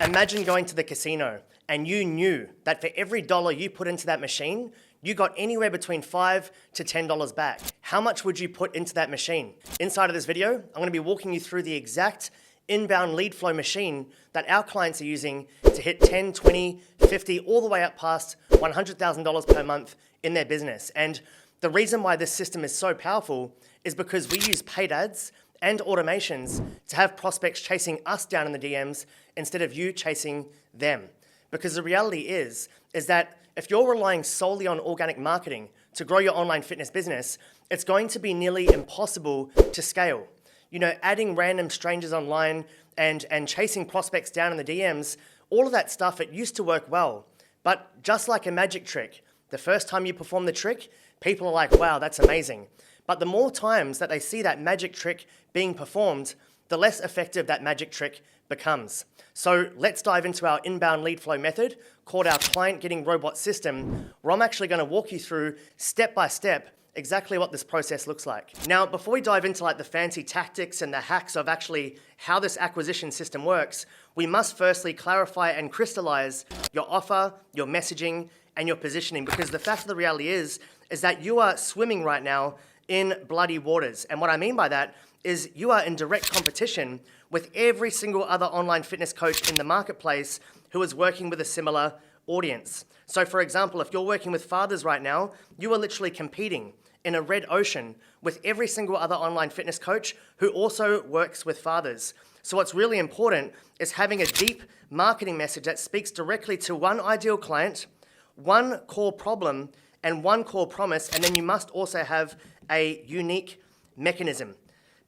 Imagine going to the casino and you knew that for every dollar you put into that machine, you got anywhere between $5 to $10 back. How much would you put into that machine? Inside of this video, I'm gonna be walking you through the exact inbound lead flow machine that our clients are using to hit 10, 20, 50, all the way up past $100,000 per month in their business. And the reason why this system is so powerful is because we use paid ads and automations to have prospects chasing us down in the DMs instead of you chasing them. Because the reality is that if you're relying solely on organic marketing to grow your online fitness business, it's going to be nearly impossible to scale. You know, adding random strangers online and chasing prospects down in the DMs, all of that stuff, it used to work well. But just like a magic trick, the first time you perform the trick, people are like, wow, that's amazing. But the more times that they see that magic trick being performed, the less effective that magic trick becomes. So let's dive into our inbound lead flow method called our Client Getting Robot system, where I'm actually going to walk you through step by step exactly what this process looks like. Now, before we dive into like the fancy tactics and the hacks of actually how this acquisition system works, we must firstly clarify and crystallize your offer, your messaging, and your positioning, because the fact of the reality is that you are swimming right now in bloody waters. And what I mean by that is you are in direct competition with every single other online fitness coach in the marketplace who is working with a similar audience. So for example, if you're working with fathers right now, you are literally competing in a red ocean with every single other online fitness coach who also works with fathers. So what's really important is having a deep marketing message that speaks directly to one ideal client, one core problem, and one core promise, and then you must also have a unique mechanism.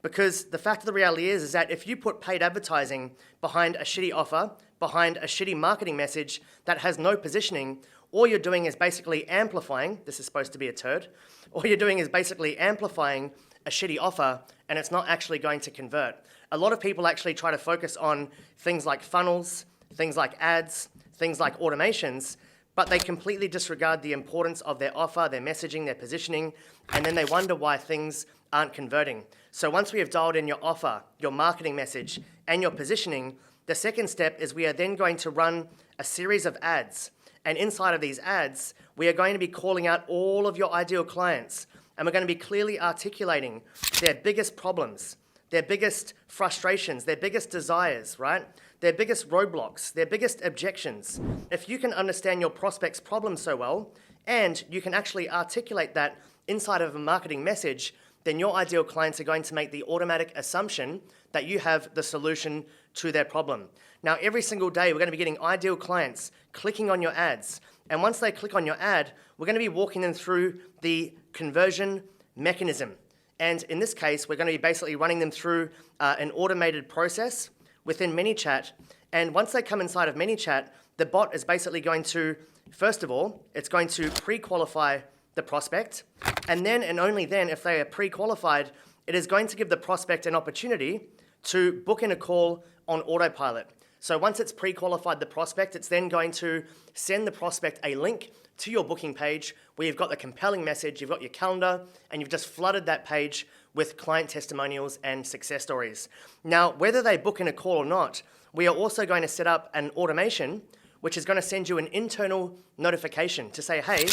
Because the fact of the reality is that if you put paid advertising behind a shitty offer, behind a shitty marketing message that has no positioning, all you're doing is basically amplifying, this is supposed to be a turd, all you're doing is basically amplifying a shitty offer, and it's not actually going to convert. A lot of people actually try to focus on things like funnels, things like ads, things like automations, but they completely disregard the importance of their offer, their messaging, their positioning, and then they wonder why things aren't converting. So once we have dialed in your offer, your marketing message, and your positioning, the second step is we are then going to run a series of ads. And inside of these ads, we are going to be calling out all of your ideal clients, and we're going to be clearly articulating their biggest problems, their biggest frustrations, their biggest desires, right? Their biggest roadblocks, their biggest objections. If you can understand your prospect's problem so well, and you can actually articulate that inside of a marketing message, then your ideal clients are going to make the automatic assumption that you have the solution to their problem. Now, every single day, we're going to be getting ideal clients clicking on your ads. And once they click on your ad, we're going to be walking them through the conversion mechanism. And in this case, we're going to be basically running them through an automated process within ManyChat. And once they come inside of ManyChat, the bot is basically going to, first of all, it's going to pre-qualify the prospect. And then, and only then, if they are pre-qualified, it is going to give the prospect an opportunity to book in a call on autopilot. So once it's pre-qualified the prospect, it's then going to send the prospect a link to your booking page where you've got the compelling message, you've got your calendar, and you've just flooded that page with client testimonials and success stories. Now, whether they book in a call or not, we are also going to set up an automation which is going to send you an internal notification to say, hey,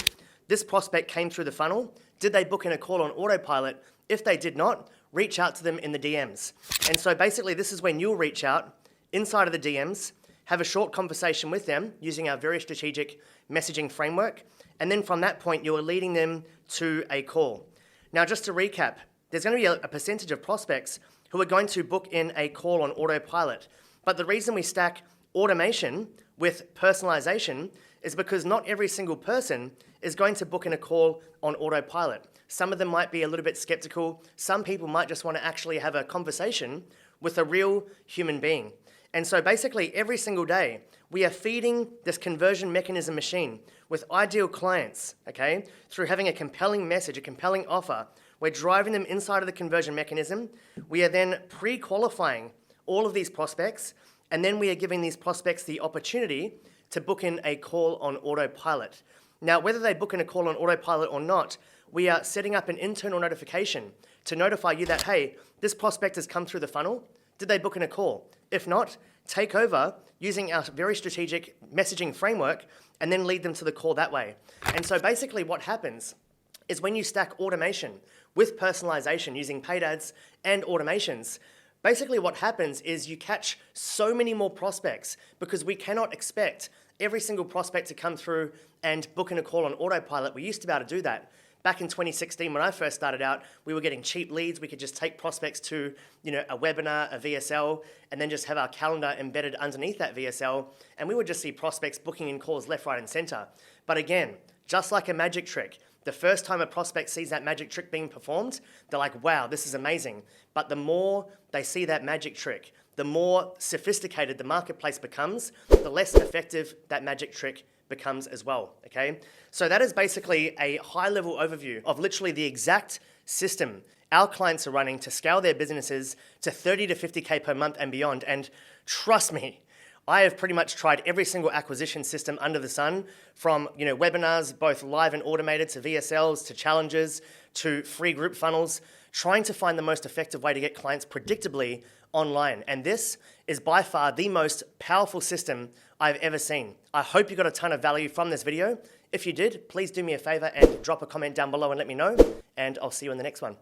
this prospect came through the funnel. Did they book in a call on autopilot? If they did not, reach out to them in the DMs. And so basically, this is when you'll reach out inside of the DMs, have a short conversation with them using our very strategic messaging framework. And then from that point, you are leading them to a call. Now, just to recap, there's going to be a percentage of prospects who are going to book in a call on autopilot. But the reason we stack automation with personalization is because not every single person is going to book in a call on autopilot. Some of them might be a little bit skeptical. Some people might just want to actually have a conversation with a real human being. And so basically every single day, we are feeding this conversion mechanism machine with ideal clients, okay? Through having a compelling message, a compelling offer. We're driving them inside of the conversion mechanism. We are then pre-qualifying all of these prospects, and then we are giving these prospects the opportunity to book in a call on autopilot. Now, whether they book in a call on autopilot or not, we are setting up an internal notification to notify you that, hey, this prospect has come through the funnel. Did they book in a call? If not, take over using our very strategic messaging framework and then lead them to the call that way. And so basically what happens is when you stack automation with personalization using paid ads and automations, basically what happens is you catch so many more prospects because we cannot expect every single prospect to come through and book in a call on autopilot. We used to be able to do that. Back in 2016, when I first started out, we were getting cheap leads. We could just take prospects to, a webinar, a VSL, and then just have our calendar embedded underneath that VSL, and we would just see prospects booking in calls left, right, and center. But again, just like a magic trick, the first time a prospect sees that magic trick being performed, they're like, wow, this is amazing. But the more they see that magic trick, the more sophisticated the marketplace becomes, the less effective that magic trick becomes as well, okay? So that is basically a high-level overview of literally the exact system our clients are running to scale their businesses to 30 to 50K per month and beyond. And trust me, I have pretty much tried every single acquisition system under the sun, from webinars, both live and automated, to VSLs, to challenges, to free group funnels, trying to find the most effective way to get clients predictably online. And this is by far the most powerful system I've ever seen. I hope you got a ton of value from this video. If you did, please do me a favor and drop a comment down below and let me know, and I'll see you in the next one.